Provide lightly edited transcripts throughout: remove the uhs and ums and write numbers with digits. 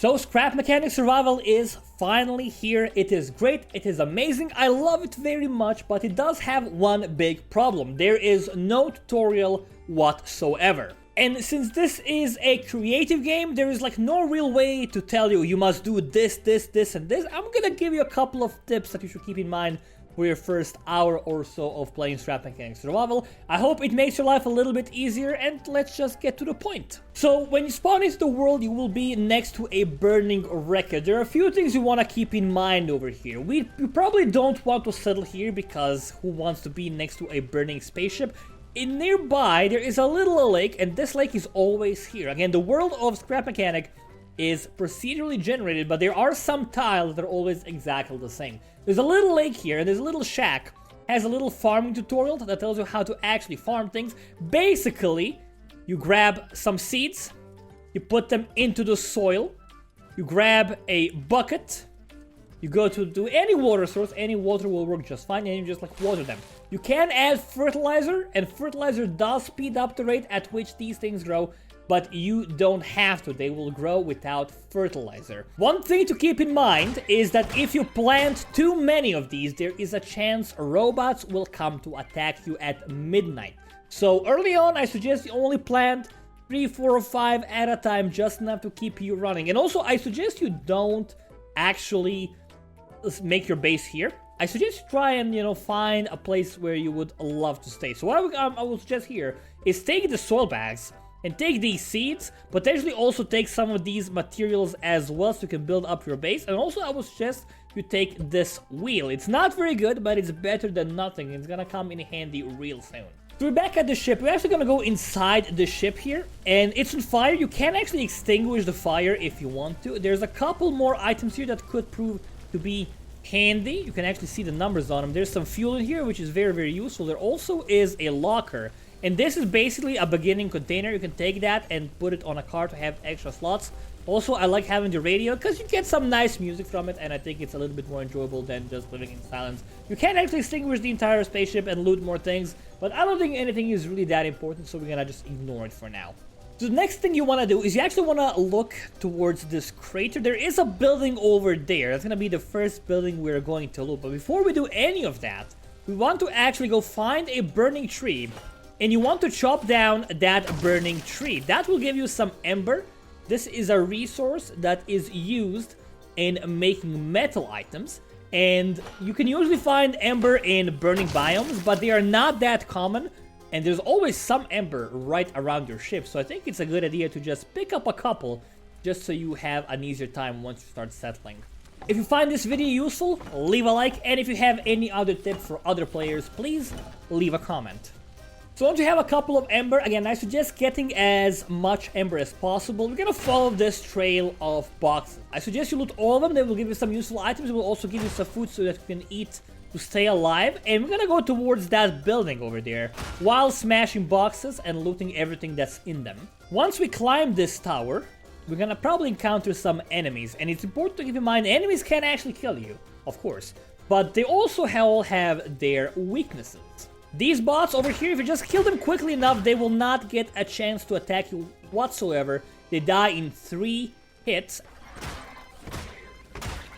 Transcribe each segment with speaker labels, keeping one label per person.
Speaker 1: So Scrap Mechanic Survival is finally here. It is great, it is amazing, I love it very much, but it does have one big problem. There is no tutorial whatsoever. And since this is a creative game, there is like no real way to tell you, you must do this, this, this, and this. I'm gonna give you a couple of tips that you should keep in mind for your first hour or so of playing Scrap Mechanic Survival. I hope it makes your life a little bit easier, and let's just get to the point. So when you spawn into the world, you will be next to a burning wreckage. There are a few things you want to keep in mind over here. You probably don't want to settle here, because who wants to be next to a burning spaceship? In nearby, there is a little lake, and this lake is always here. Again, the world of Scrap Mechanic is procedurally generated, but there are some tiles that are always exactly the same. There's a little lake here, and there's a little shack. Has a little farming tutorial that tells you how to actually farm things. Basically, you grab some seeds, you put them into the soil, you grab a bucket, you go to any water source, any water will work just fine, and you just like water them. You can add fertilizer, and fertilizer does speed up the rate at which these things grow, but you don't have to. They will grow without fertilizer. One thing to keep in mind is that if you plant too many of these, there is a chance robots will come to attack you at midnight. So early on, I suggest you only plant 3, 4, or 5 at a time, just enough to keep you running. And also, I suggest you don't actually make your base here. I suggest you try and, find a place where you would love to stay. So what I will suggest here is take the soil bags and take these seeds, potentially also take some of these materials as well so you can build up your base. And also I would suggest you take this wheel. It's not very good, but it's better than nothing. It's gonna come in handy real soon. So we're back at the ship. We're actually gonna go inside the ship here, and it's on fire. You can actually extinguish the fire if you want to. There's a couple more items here that could prove to be handy. You can actually see the numbers on them. There's some fuel in here, which is very, very useful. There also is a locker. And this is basically a beginning container. You can take that and put it on a car to have extra slots. Also, I like having the radio because you get some nice music from it, and I think it's a little bit more enjoyable than just living in silence. You can actually extinguish the entire spaceship and loot more things, but I don't think anything is really that important, so we're gonna just ignore it for now. So the next thing you want to do is you actually want to look towards this crater. There is a building over there. That's going to be the first building we're going to loot. But before we do any of that, we want to actually go find a burning tree, and you want to chop down that burning tree. That will give you some ember. This is a resource that is used in making metal items, and you can usually find ember in burning biomes, but they are not that common, and there's always some ember right around your ship. So I think it's a good idea to just pick up a couple, just so you have an easier time once you start settling. If you find this video useful, leave a like, and if you have any other tips for other players, please leave a comment. So once you have a couple of ember, again, I suggest getting as much ember as possible. We're gonna follow this trail of boxes. I suggest you loot all of them. They will give you some useful items. They will also give you some food so that you can eat to stay alive. And we're gonna go towards that building over there while smashing boxes and looting everything that's in them. Once we climb this tower, we're gonna probably encounter some enemies. And it's important to keep in mind, enemies can actually kill you, of course, but they also all have their weaknesses. These bots over here, if you just kill them quickly enough, they will not get a chance to attack you whatsoever. They die in 3 hits.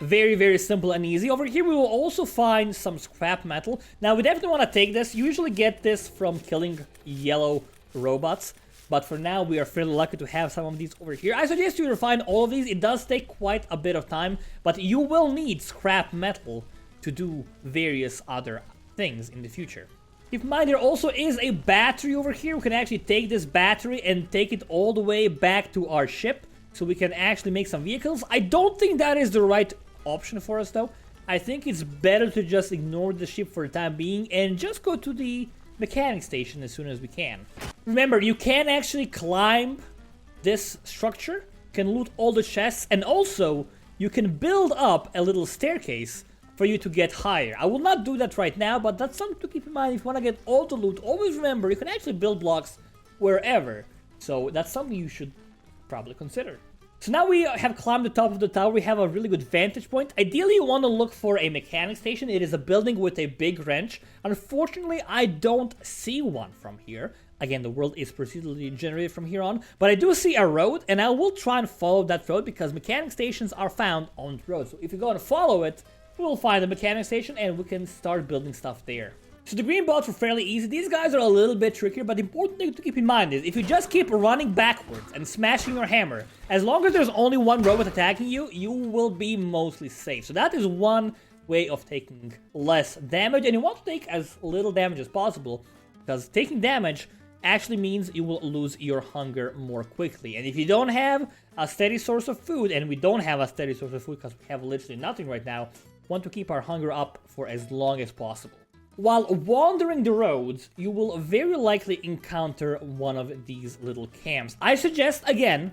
Speaker 1: Very, very simple and easy. Over here, we will also find some scrap metal. Now, we definitely want to take this. You usually get this from killing yellow robots, but for now, we are fairly lucky to have some of these over here. I suggest you refine all of these. It does take quite a bit of time, but you will need scrap metal to do various other things in the future. Keep in mind, there also is a battery over here. We can actually take this battery and take it all the way back to our ship, so we can actually make some vehicles. I don't think that is the right option for us, though. I think it's better to just ignore the ship for the time being and just go to the mechanic station as soon as we can. Remember, you can actually climb this structure, can loot all the chests, and also you can build up a little staircase for you to get higher. I will not do that right now, but that's something to keep in mind. If you want to get all the loot, always remember you can actually build blocks wherever. So that's something you should probably consider. So now we have climbed the top of the tower, we have a really good vantage point. Ideally, you want to look for a mechanic station. It is a building with a big wrench. Unfortunately, I don't see one from here. Again, the world is procedurally generated from here on, but I do see a road, and I will try and follow that road because mechanic stations are found on the road. So if you go and follow it, we will find a mechanic station and we can start building stuff there. So the green bots were fairly easy. These guys are a little bit trickier, but the important thing to keep in mind is if you just keep running backwards and smashing your hammer, as long as there's only one robot attacking you, you will be mostly safe. So that is one way of taking less damage, and you want to take as little damage as possible, because taking damage actually means you will lose your hunger more quickly. And if you don't have a steady source of food, and we don't have a steady source of food because we have literally nothing right now, we want to keep our hunger up for as long as possible. While wandering the roads, you will very likely encounter one of these little camps. I suggest, again,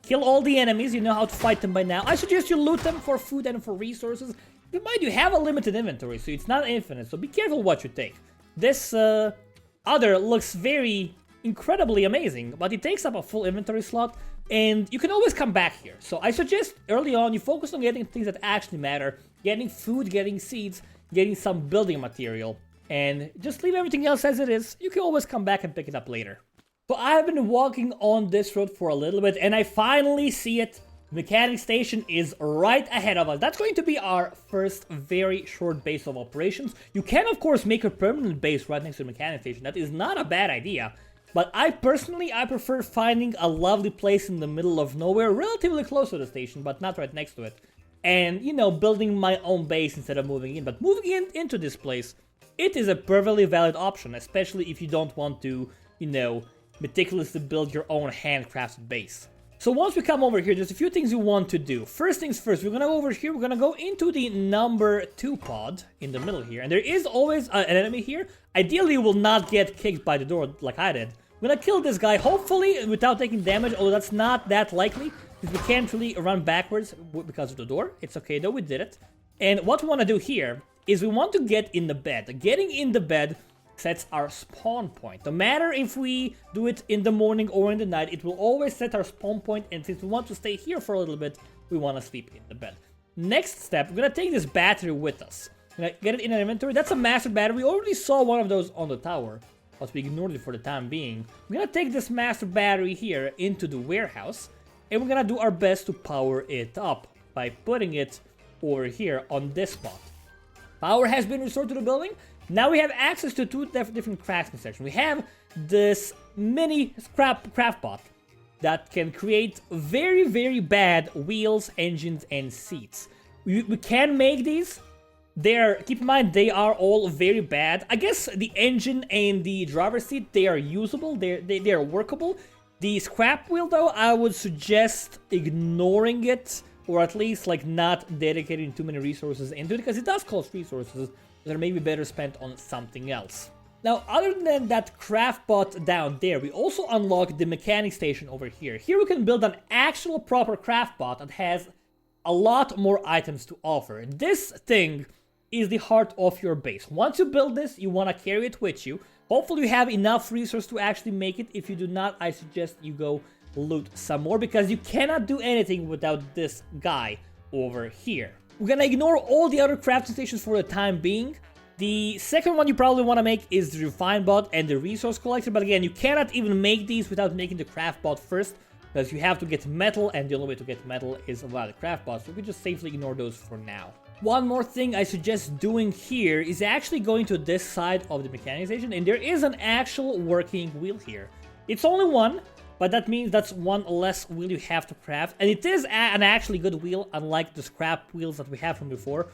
Speaker 1: kill all the enemies. You know how to fight them by now. I suggest you loot them for food and for resources. Keep in mind, you have a limited inventory, so it's not infinite, so be careful what you take. This other looks very incredibly amazing, but it takes up a full inventory slot, and you can always come back here. So I suggest early on you focus on getting things that actually matter, getting food, getting seeds, getting some building material, and just leave everything else as it is. You can always come back and pick it up later. So I've been walking on this road for a little bit, and I finally see it. The mechanic station is right ahead of us. That's going to be our first very short base of operations. You can, of course, make a permanent base right next to the mechanic station. That is not a bad idea. But I prefer finding a lovely place in the middle of nowhere, relatively close to the station, but not right next to it. And, you know, building my own base instead of moving in. But moving into this place, it is a perfectly valid option, especially if you don't want to, you know, meticulously build your own handcrafted base. So once we come over here, there's a few things we want to do. First things first, we're gonna go over here, we're gonna go into the number 2 pod in the middle here. And there is always an enemy here. Ideally, you will not get kicked by the door like I did. I'm gonna kill this guy, hopefully without taking damage, although that's not that likely. Because we can't really run backwards because of the door. It's okay though, we did it. And what we want to do here is we want to get in the bed. Getting in the bed sets our spawn point. No matter if we do it in the morning or in the night, it will always set our spawn point, and since we want to stay here for a little bit, we want to sleep in the bed. Next step, we're going to take this battery with us. We're going to get it in our inventory. That's a master battery. We already saw one of those on the tower, but we ignored it for the time being. We're going to take this master battery here into the warehouse, and we're going to do our best to power it up by putting it over here on this spot. Power has been restored to the building. Now we have access to two different crafting sections. We have this mini craft bot that can create very, very bad wheels, engines, and seats. We can make these. Keep in mind, they are all very bad. I guess the engine and the driver's seat, they are usable. They are workable. The scrap wheel, though, I would suggest ignoring it, or at least like not dedicating too many resources into it, because it does cost resources that are maybe better spent on something else. Now, other than that craft bot down there, we also unlock the mechanic station over here. Here we can build an actual proper craft bot that has a lot more items to offer. This thing is the heart of your base. Once you build this, you want to carry it with you. Hopefully you have enough resources to actually make it. If you do not, I suggest you go loot some more, because you cannot do anything without this guy over here. We're gonna ignore all the other crafting stations for the time being. The second one you probably want to make is the refine bot and the resource collector, but again, you cannot even make these without making the craft bot first, because you have to get metal, and the only way to get metal is via the craft bot, so we can just safely ignore those for now. One more thing I suggest doing here is actually going to this side of the mechanic station, and there is an actual working wheel here. It's only one, but that means that's one less wheel you have to craft, and it is an actually good wheel, unlike the scrap wheels that we have from before.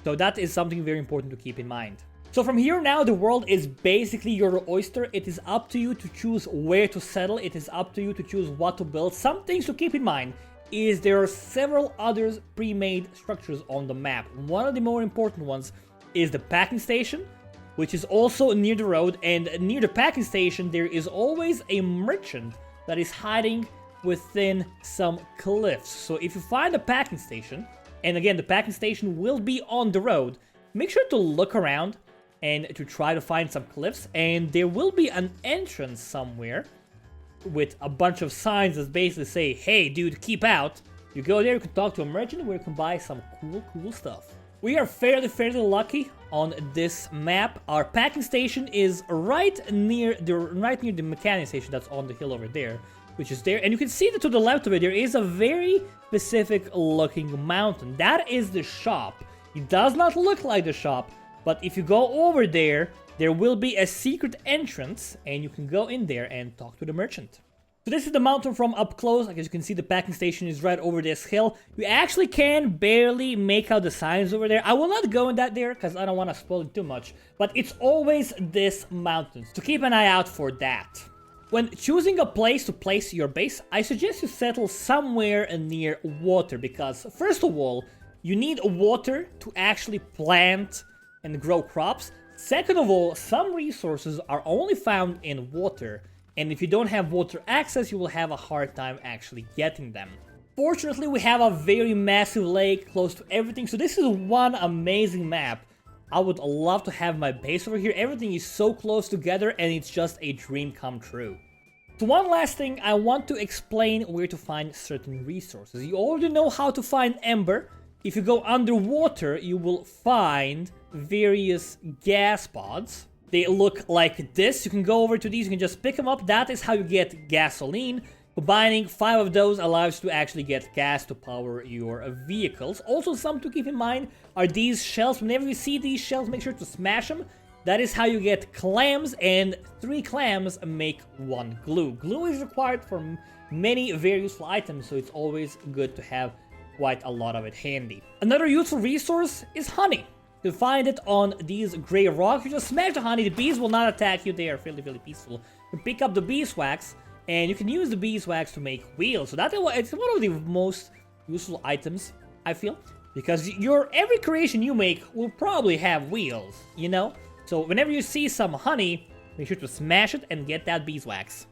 Speaker 1: So that is something very important to keep in mind. So from here now, the world is basically your oyster. It is up to you to choose where to settle. It is up to you to choose what to build. Some things to keep in mind is there are several other pre-made structures on the map. One of the more important ones is the packing station, which is also near the road, and near the packing station there is always a merchant that is hiding within some cliffs. So if you find a packing station, and again, the packing station will be on the road, make sure to look around and to try to find some cliffs, and there will be an entrance somewhere with a bunch of signs that basically say, hey dude, keep out. You go there, you can talk to a merchant where you can buy some cool stuff. We are fairly lucky on this map. Our packing station is right near the mechanic station that's on the hill over there, which is there. And you can see that to the left of it, there is a very specific looking mountain. That is the shop. It does not look like the shop, but if you go over there, there will be a secret entrance, and you can go in there and talk to the merchant. So this is the mountain from up close. Like as you can see, the packing station is right over this hill. You actually can barely make out the signs over there. I will not go in that there because I don't want to spoil it too much. But it's always this mountain, so keep an eye out for that. When choosing a place to place your base, I suggest you settle somewhere near water because, first of all, you need water to actually plant and grow crops. Second of all, some resources are only found in water, and if you don't have water access, you will have a hard time actually getting them. Fortunately, we have a very massive lake close to everything, so this is one amazing map. I would love to have my base over here. Everything is so close together, and it's just a dream come true. So one last thing, I want to explain where to find certain resources. You already know how to find ember. If you go underwater, you will find various gas pods. They look like this. You can go over to these, you can just pick them up. That is how you get gasoline. Combining 5 of those allows you to actually get gas to power your vehicles. Also, something to keep in mind are these shells. Whenever you see these shells, make sure to smash them. That is how you get clams, and 3 clams make 1 glue. Glue is required for many very useful items, so it's always good to have quite a lot of it handy. Another useful resource is honey. You can find it on these gray rocks. You just smash the honey, the bees will not attack you, they are fairly peaceful. You pick up the beeswax, and you can use the beeswax to make wheels. So it's one of the most useful items, I feel, because every creation you make will probably have wheels, you know? So whenever you see some honey, make sure to smash it and get that beeswax.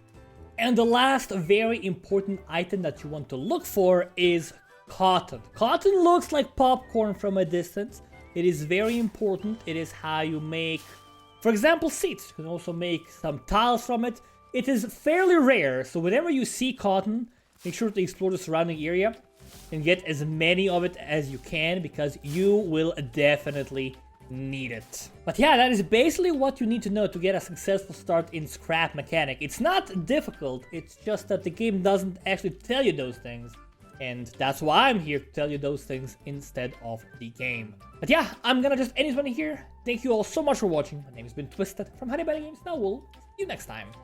Speaker 1: And the last very important item that you want to look for is cotton. Cotton looks like popcorn from a distance. It is very important. It is how you make, for example, seats. You can also make some tiles from it. It is fairly rare, so whenever you see cotton, make sure to explore the surrounding area and get as many of it as you can, because you will definitely need it. But yeah, that is basically what you need to know to get a successful start in scrap mechanic. It's not difficult, it's just that the game doesn't actually tell you those things. And that's why I'm here, to tell you those things instead of the game. But yeah, I'm gonna just end this one here. Thank you all so much for watching. My name has been Twisted from HoneyBunnyGames. Now we'll see you next time.